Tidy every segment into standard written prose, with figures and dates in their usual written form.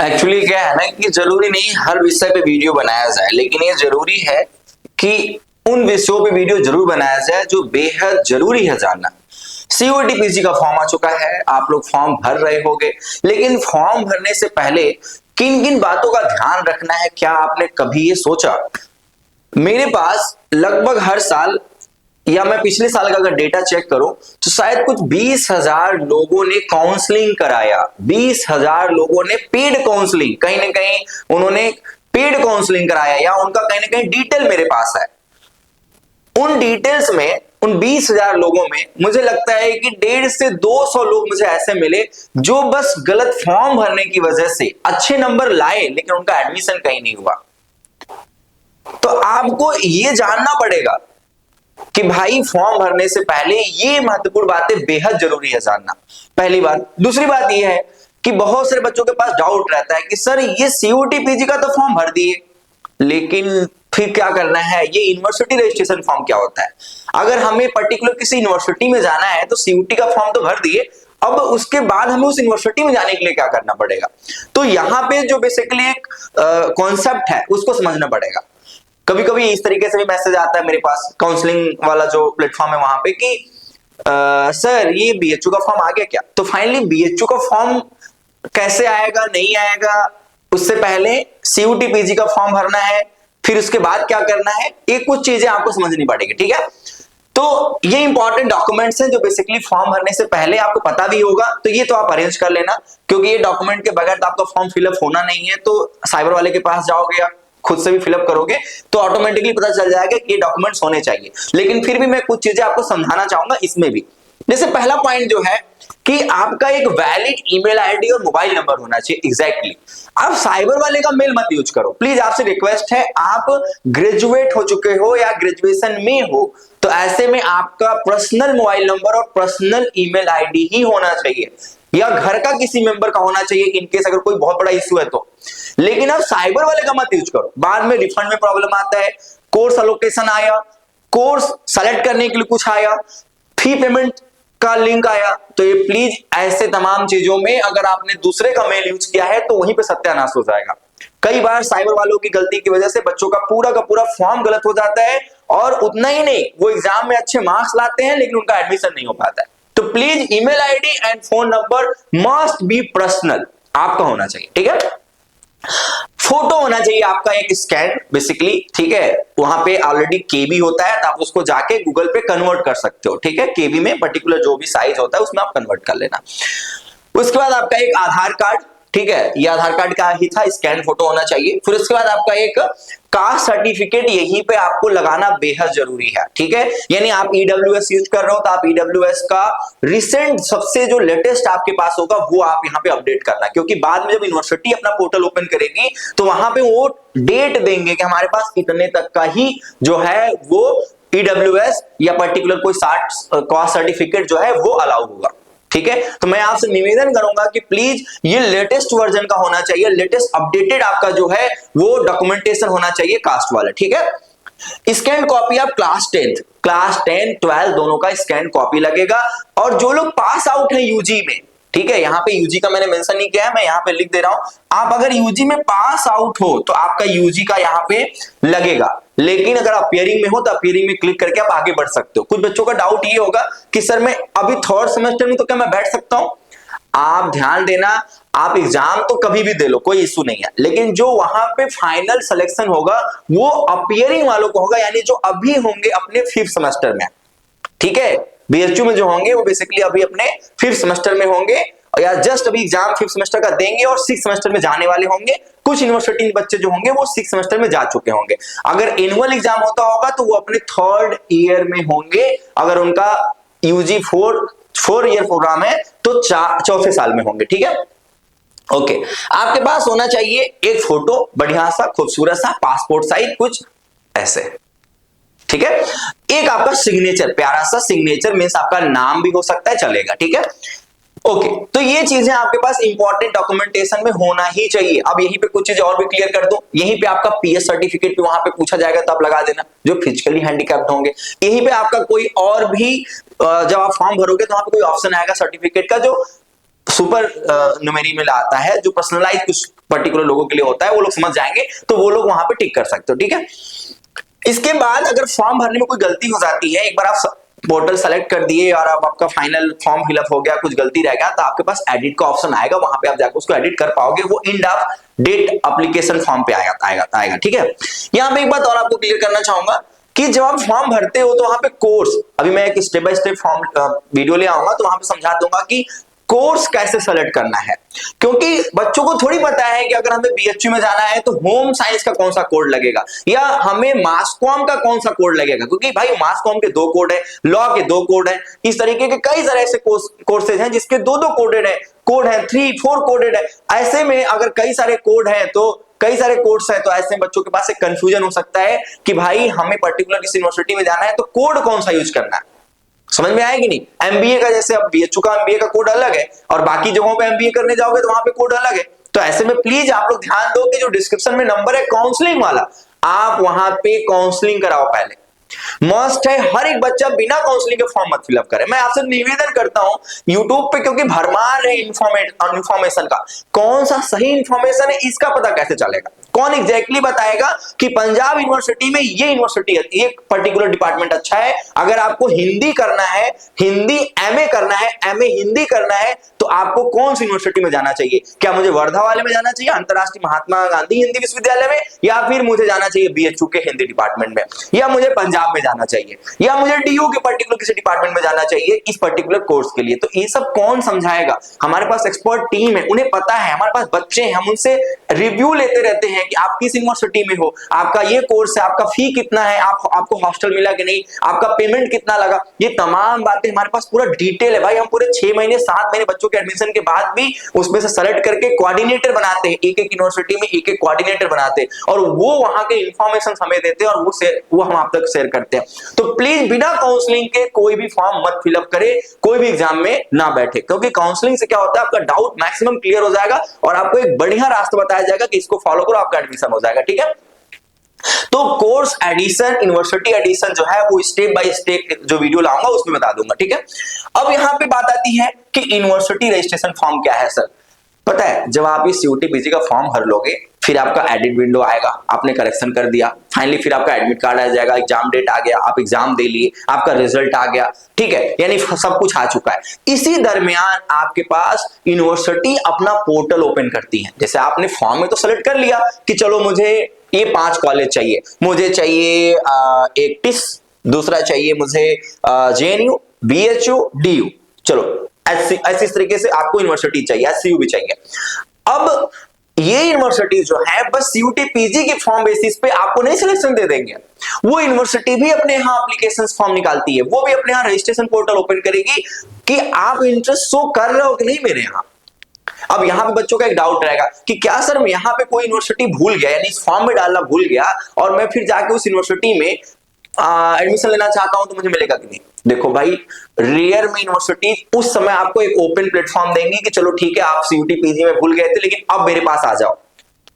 Actually क्या है ना कि जरूरी नहीं हर विषय पे वीडियो बनाया जाए, लेकिन ये जरूरी है कि उन विषयों पे वीडियो जरूर बनाया जाए जो बेहद जरूरी है जानना। सीओटी पीजी का फॉर्म आ चुका है, आप लोग फॉर्म भर रहे होंगे, लेकिन फॉर्म भरने से पहले किन किन बातों का ध्यान रखना है, क्या आपने कभी ये सोचा? मेरे पास लगभग हर साल या मैं पिछले साल का अगर डेटा चेक करूं तो शायद कुछ 20,000 लोगों ने काउंसलिंग कराया। 20,000 लोगों ने पेड काउंसलिंग, कहीं ना कहीं उन्होंने पेड काउंसलिंग कराया या उनका कहीं ना कहीं डिटेल मेरे पास है। उन डिटेल्स में, उन 20,000 लोगों में मुझे लगता है कि 150 से 200 लोग मुझे ऐसे मिले जो बस गलत फॉर्म भरने की वजह से अच्छे नंबर लाए लेकिन उनका एडमिशन कहीं नहीं हुआ। तो आपको यह जानना पड़ेगा कि भाई फॉर्म भरने से पहले ये महत्वपूर्ण बातें बेहद जरूरी है जानना, पहली बात। दूसरी बात यह है कि बहुत सारे बच्चों के पास डाउट रहता है कि सर ये सीयूटी पीजी का तो फॉर्म भर दिए, लेकिन फिर क्या करना है, ये यूनिवर्सिटी रजिस्ट्रेशन फॉर्म क्या होता है? अगर हमें पर्टिकुलर किसी यूनिवर्सिटी में जाना है तो सीयूटी का फॉर्म तो भर दिए, अब उसके बाद हमें उस यूनिवर्सिटी में जाने के लिए क्या करना पड़ेगा? तो यहां पे जो बेसिकली एक कॉन्सेप्ट है उसको समझना पड़ेगा। कभी कभी इस तरीके से भी मैसेज आता है मेरे पास, काउंसलिंग वाला जो प्लेटफॉर्म है वहां पे, कि सर ये बीएचयू का फॉर्म आ गया क्या? तो फाइनली बीएचयू का फॉर्म कैसे आएगा, नहीं आएगा, उससे पहले सीयूटी पीजी का फॉर्म भरना है, फिर उसके बाद क्या करना है, ये कुछ चीजें आपको समझनी पड़ेगी, ठीक है? तो ये इंपॉर्टेंट डॉक्यूमेंट्स हैं जो बेसिकली फॉर्म भरने से पहले आपको पता भी होगा, तो ये तो आप अरेंज कर लेना, क्योंकि ये डॉक्यूमेंट के बगैर तो आपका फॉर्म फिलअप होना नहीं है। तो साइबर वाले के पास जाओगे, आप खुद से भी फिलअप करोगे तो ऑटोमेटिकली पता चल जाएगा कि ये डॉक्यूमेंट्स होने चाहिए। लेकिन फिर भी मैं कुछ चीजें आपको समझाना चाहूंगा इसमें भी। जैसे पहला पॉइंट जो है कि आपका एक वैलिड ईमेल आईडी और मोबाइल नंबर होना चाहिए। एग्जैक्टली आप साइबर वाले का मेल मत यूज करो, प्लीज आपसे रिक्वेस्ट है। आप ग्रेजुएट हो चुके हो या ग्रेजुएशन में हो तो ऐसे में आपका पर्सनल मोबाइल नंबर और पर्सनल ईमेल आईडी ही होना चाहिए, या घर का किसी मेंबर का होना चाहिए इनकेस अगर कोई बहुत बड़ा इश्यू है तो। लेकिन आप साइबर वाले का मत यूज करो, बाद में रिफंड में प्रॉब्लम आता है। कोर्स अलोकेशन आया, कोर्स सेलेक्ट करने के लिए कुछ आया, फी पेमेंट का लिंक आया, तो ये प्लीज ऐसे तमाम चीजों में अगर आपने दूसरे का मेल यूज किया है तो वहीं पे सत्यानाश हो जाएगा। कई बार साइबर वालों की गलती की वजह से बच्चों का पूरा फॉर्म गलत हो जाता है, और उतना ही नहीं, वो एग्जाम में अच्छे मार्क्स लाते हैं लेकिन उनका एडमिशन नहीं हो पाता है। तो please email ID and phone number must be personal आपका होना चाहिए, ठीक है? फोटो होना चाहिए आपका एक स्कैन बेसिकली, ठीक है? वहां पे ऑलरेडी केबी होता है तो आप उसको जाके गूगल पे कन्वर्ट कर सकते हो, ठीक है? केबी में पर्टिकुलर जो भी साइज होता है उसमें आप कन्वर्ट कर लेना। उसके बाद आपका एक आधार कार्ड, ठीक है? ये आधार कार्ड का ही था, स्कैन फोटो होना चाहिए। फिर उसके बाद आपका एक कास्ट सर्टिफिकेट यहीं पे आपको लगाना बेहद जरूरी है, ठीक है? यानी आप ईडब्ल्यूएस यूज कर रहे हो तो आप ईडब्ल्यूएस का रिसेंट सबसे जो लेटेस्ट आपके पास होगा वो आप यहाँ पे अपडेट करना, क्योंकि बाद में जब यूनिवर्सिटी अपना पोर्टल ओपन करेगी तो वहां पे वो डेट देंगे कि हमारे पास इतने तक का ही जो है वो ईडब्ल्यूएस या पर्टिकुलर कोई कास्ट सर्टिफिकेट जो है वो अलाउ होगा, ठीक है? तो मैं आपसे निवेदन करूंगा कि प्लीज ये लेटेस्ट वर्जन का होना चाहिए, लेटेस्ट अपडेटेड आपका जो है वो डॉक्यूमेंटेशन होना चाहिए कास्ट वाला, ठीक है? स्कैन कॉपी आप क्लास 10, 12 दोनों का स्कैन कॉपी लगेगा। और जो लोग पास आउट है यूजी में, ठीक है? यहाँ पे यूजी का मैंने मेंशन नहीं किया है, मैं यहाँ पे लिख दे रहा हूं, आप अगर यूजी में पास आउट हो तो आपका यूजी का यहाँ पे लगेगा। लेकिन अगर आप अपीयरिंग में हो तो अपीयरिंग में क्लिक करके आप आगे बढ़ सकते हो। कुछ बच्चों का डाउट ये होगा कि सर मैं अभी थर्ड सेमेस्टर में तो क्या मैं बैठ सकता हूं? आप ध्यान देना, आप एग्जाम तो कभी भी दे लो, कोई इश्यू नहीं है, लेकिन जो वहां पे फाइनल सिलेक्शन होगा वो अपीयरिंग वालों को होगा, यानी जो अभी होंगे अपने 5th सेमेस्टर में, ठीक है? बीएचयू में जो होंगे वो बेसिकली अभी अपने 5th सेमेस्टर में होंगे, या जस्ट अभी एग्जाम 5th सेमेस्टर का देंगे और 6th सेमेस्टर में जाने वाले होंगे। कुछ यूनिवर्सिटी के बच्चे जो होंगे वो 6th सेमेस्टर में जा चुके होंगे। अगर एनुअल एग्जाम होता होगा तो वो अपने 3rd ईयर में होंगे, अगर उनका यूजी 4 ईयर प्रोग्राम है तो 4 साल में होंगे, ठीक है? ओके, आपके पास होना चाहिए एक फोटो, बढ़िया सा खूबसूरत सा पासपोर्ट साइज, कुछ ऐसे, ठीक है? एक आपका सिग्नेचर, प्यारा सा सिग्नेचर, मींस आपका नाम भी हो सकता है, चलेगा, ठीक है? ओके, तो ये चीजें आपके पास इंपॉर्टेंट डॉक्यूमेंटेशन में होना ही चाहिए। अब यहीं पे कुछ चीजें और भी क्लियर कर दूं, यहीं पे आपका पीएस सर्टिफिकेट भी वहां पे पूछा जाएगा तो आप लगा देना, जो फिजिकली हैंडीकैप्ड होंगे। यहीं पे आपका कोई और भी जब आप फॉर्म भरोगे तो वहां पे कोई ऑप्शन आएगा सर्टिफिकेट का, जो सुपर न्यूमेरी में आता है, जो पर्सनलाइज कुछ पर्टिकुलर लोगों के लिए होता है, वो लोग समझ जाएंगे तो वो लोग वहां पे टिक कर सकते हो, ठीक है। इसके बाद अगर फॉर्म भरने में कोई गलती हो जाती है, एक बार आप पोर्टल सेलेक्ट कर दिए और अब आपका फाइनल फॉर्म फिलअप हो गया, कुछ गलती रह गया, तो आपके पास एडिट का ऑप्शन आएगा, वहां पे आप जाकर उसको एडिट कर पाओगे, वो end of date application form पे आएगा, ठीक है। यहां पे एक बात और आपको क्लियर करना चाहूंगा कि जब आप फॉर्म भरते हो तो वहां पे कोर्स, अभी मैं एक step by step form video ले आऊंगा तो वहां पे समझा दूंगा कि कोर्स कैसे सेलेक्ट करना है, क्योंकि बच्चों को थोड़ी पता है कि अगर हमें बीएचयू में जाना है तो होम साइंस का कौन सा कोड लगेगा या हमें मास कॉम का कौन सा कोड लगेगा, क्योंकि भाई मास कॉम के 2 कोड है, लॉ के 2 कोड है, इस तरीके के कई सारे ऐसे कोर्सेज हैं जिसके 2 कोडेड है, कोड है 3-4 कोडेड है। ऐसे में अगर कई सारे कोड है तो कई सारे कोर्स है, तो ऐसे में बच्चों के पास एक कंफ्यूजन हो सकता है कि भाई हमें पर्टिकुलर किसी यूनिवर्सिटी में जाना है तो कोड कौन सा यूज करना है। समझ में आएगी नहीं। एमबीए का जैसे अब बीएचयू का एमबीए का कोड अलग है और बाकी जगहों पे एमबीए करने जाओगे तो वहां पे कोड अलग है। तो ऐसे में प्लीज आप लोग ध्यान दो कि जो डिस्क्रिप्शन में नंबर है काउंसलिंग वाला, आप वहां पे काउंसलिंग कराओ पहले, मस्ट है। हर एक बच्चा बिना काउंसलिंग के फॉर्म मत फिलअप करे। मैं आपसे निवेदन करता हूं यूट्यूब पे, क्योंकि भरमार है इंफॉर्मेशन का, कौन सा सही इंफॉर्मेशन है इसका पता कैसे चलेगा, कौन एग्जैक्टली बताएगा कि पंजाब यूनिवर्सिटी में ये यूनिवर्सिटी है, ये पर्टिकुलर डिपार्टमेंट अच्छा है। अगर आपको हिंदी करना है, हिंदी एमए करना है, एमए हिंदी करना है, तो आपको कौन सी यूनिवर्सिटी में जाना चाहिए? क्या मुझे वर्धा वाले में जाना चाहिए, अंतरराष्ट्रीय महात्मा गांधी हिंदी विश्वविद्यालय में, या फिर मुझे जाना चाहिए बीएचयू के हिंदी डिपार्टमेंट में, या मुझे पंजाब में जाना चाहिए, या मुझे डीयू के पर्टिकुलर किसी डिपार्टमेंट में जाना चाहिए इस पर्टिकुलर कोर्स के लिए? तो ये सब कौन समझाएगा? हमारे पास एक्सपर्ट टीम है, उन्हें पता है, हमारे पास बच्चे हैं, हम उनसे रिव्यू लेते रहते हैं कि आप किस यूनिवर्सिटी में हो, आपका ये कोर्स है, आपका फी कितना है, आपको हॉस्टल मिला कि नहीं, आपका पेमेंट कितना लगा, ये तमाम बातें हमारे पास पूरा डिटेल है भाई। हम पूरे 6 महीने 7 महीने बच्चों के एडमिशन के बाद भी उसमें से सेलेक्ट करके कोऑर्डिनेटर बनाते हैं, एक एक यूनिवर्सिटी में एक एक कोऑर्डिनेटर बनाते हैं और वो वहां के इंफॉर्मेशन हमें देते हैं और वो हम आप तक शेयर करते हैं। तो प्लीज बिना काउंसलिंग के कोई भी फॉर्म मत फिलअप करे, कोई भी एग्जाम में ना बैठे, क्योंकि काउंसलिंग से क्या होता है, आपका डाउट मैक्सिमम क्लियर हो जाएगा और आपको एक बढ़िया रास्ता बताया जाएगा कि इसको फॉलो करो, आपका एडमिशन हो जाएगा, ठीक है। तो कोर्स एडिशन, यूनिवर्सिटी एडिशन जो है वो स्टेप बाय स्टेप जो वीडियो लाऊंगा उसमें बता दूंगा, ठीक है। अब यहां पे बात आती है कि यूनिवर्सिटी रजिस्ट्रेशन फॉर्म क्या है सर। पता है, जब आप इस सीयूटी पीजी का फॉर्म भर लोगे, फिर आपका एडिट विंडो आएगा, आपने करेक्शन कर दिया, फाइनली फिर आपका एडमिट कार्ड आ जाएगा, एग्जाम डेट आ गया, आप एग्जाम दे लिए, आपका रिजल्ट आ गया, ठीक है, यानी सब कुछ आ चुका है। इसी दरमियान आपके पास यूनिवर्सिटी अपना पोर्टल ओपन करती है। जैसे आपने फॉर्म में तो सेलेक्ट कर लिया कि चलो मुझे ये 5 कॉलेज चाहिए, मुझे चाहिए एक टिस, दूसरा चाहिए मुझे जेएनयू, बीएचयू, डीयू, चलो ऐसी तरीके से आपको यूनिवर्सिटी चाहिए, एससीयू भी चाहिए। अब ये यूनिवर्सिटी जो है बस सीयूटी पीजी के फॉर्म बेसिस पे आपको नहीं सिलेक्शन दे देंगे, वो यूनिवर्सिटी भी अपने यहां एप्लीकेशन फॉर्म निकालती है, वो भी अपने यहां रजिस्ट्रेशन पोर्टल ओपन करेगी कि आप इंटरेस्ट शो कर रहे हो कि नहीं मेरे यहां। अब यहां पे बच्चों का एक डाउट रहेगा कि क्या सर मैं यहां पे कोई यूनिवर्सिटी भूल गया, यानी इस फॉर्म में डालना भूल गया और मैं फिर जाके उस यूनिवर्सिटी में एडमिशन लेना चाहता हूं तो मुझे मिलेगा कि नहीं? देखो भाई, रेयर में यूनिवर्सिटी उस समय आपको एक ओपन प्लेटफॉर्म देंगे कि चलो ठीक है आप सीयूटी पीजी में भूल गए थे लेकिन अब मेरे पास आ जाओ।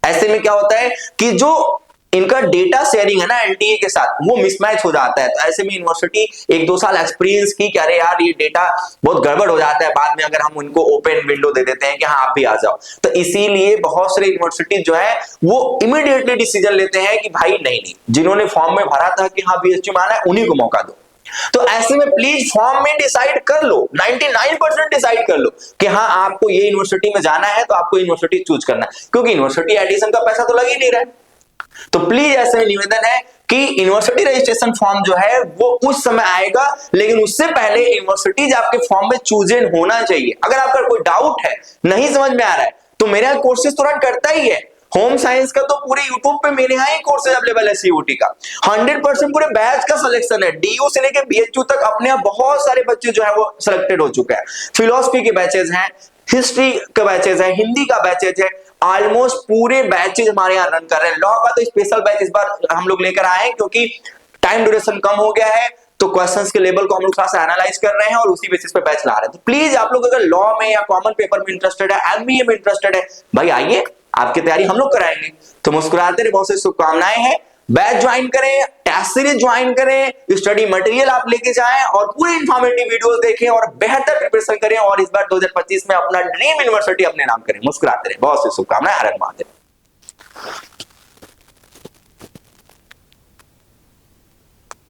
ऐसे में क्या होता है कि जो इनका डेटा शेयरिंग है ना एनटीए के साथ, वो मिसमैच हो जाता है। तो ऐसे में यूनिवर्सिटी 1-2 साल एक्सपीरियंस की कि अरे यार ये डेटा बहुत गड़बड़ हो जाता है बाद में अगर हम उनको ओपन विंडो दे देते हैं कि हाँ आप भी आ जाओ। तो इसीलिए बहुत सारे यूनिवर्सिटी जो है वो इमीडिएटली डिसीजन लेते हैं कि भाई नहीं, जिन्होंने फॉर्म में भरा था कि हाँ बीएचयू में आना है उन्हीं को मौका दो। तो ऐसे में प्लीज फॉर्म में डिसाइड कर लो, 99% डिसाइड कर लो कि हाँ आपको ये यूनिवर्सिटी में जाना है तो आपको यूनिवर्सिटी चूज करना है, क्योंकि यूनिवर्सिटी एडिशन का पैसा तो लग ही नहीं रहा है। तो प्लीज ऐसे निवेदन है कि यूनिवर्सिटी रजिस्ट्रेशन फॉर्म जो है वो उस समय आएगा, लेकिन उससे पहले यूनिवर्सिटीज आपके फॉर्म में चूजन होना चाहिए। अगर आपका कोई डाउट है, नहीं समझ में आ रहा है, तो मेरा कोर्सेज तो रन करता ही है। होम साइंस का तो पूरे यूट्यूब पे मेरे यहाँ ही कोर्सेज अवेलेबल है सीयूटी का, 100% पूरे बैच का सिलेक्शन है, डीयू से लेकर बीएचयू तक अपने यहाँ बहुत सारे बच्चे जो है वो सिलेक्टेड हो चुके हैं। फिलोसफी के बैचेज हैं, हिस्ट्री का बैचेज है, हिंदी का बैचेज है, ऑलमोस्ट पूरे बैचेज हमारे यहाँ रन कर रहे हैं। लॉ का तो स्पेशल बैच इस बार हम लोग लेकर आए हैं क्योंकि टाइम ड्यूरेशन कम हो गया है, तो क्वेश्चंस के लेवल को हम लोग थोड़ा सा एनालाइज कर रहे हैं और उसी बेसिस पे बैच ला रहे हैं। तो प्लीज आप लोग अगर लॉ में या कॉमन पेपर में इंटरेस्टेड है, एमबीए में इंटरेस्टेड है, भाई आइए, आपकी तैयारी हम लोग कराएंगे। तो मुस्कुराते रहे, बहुत सी शुभकामनाएं हैं। बैच ज्वाइन करें, बैच सीरीज ज्वाइन करें, स्टडी मटेरियल आप लेके जाएं और पूरी इंफॉर्मेटिव वीडियोस देखें और बेहतर प्रिपरेशन करें और इस बार 2025 में अपना ड्रीम यूनिवर्सिटी अपने नाम करें। मुस्कुराते रहे। बहुत सी शुभकामनाएं। हर हर महादेव।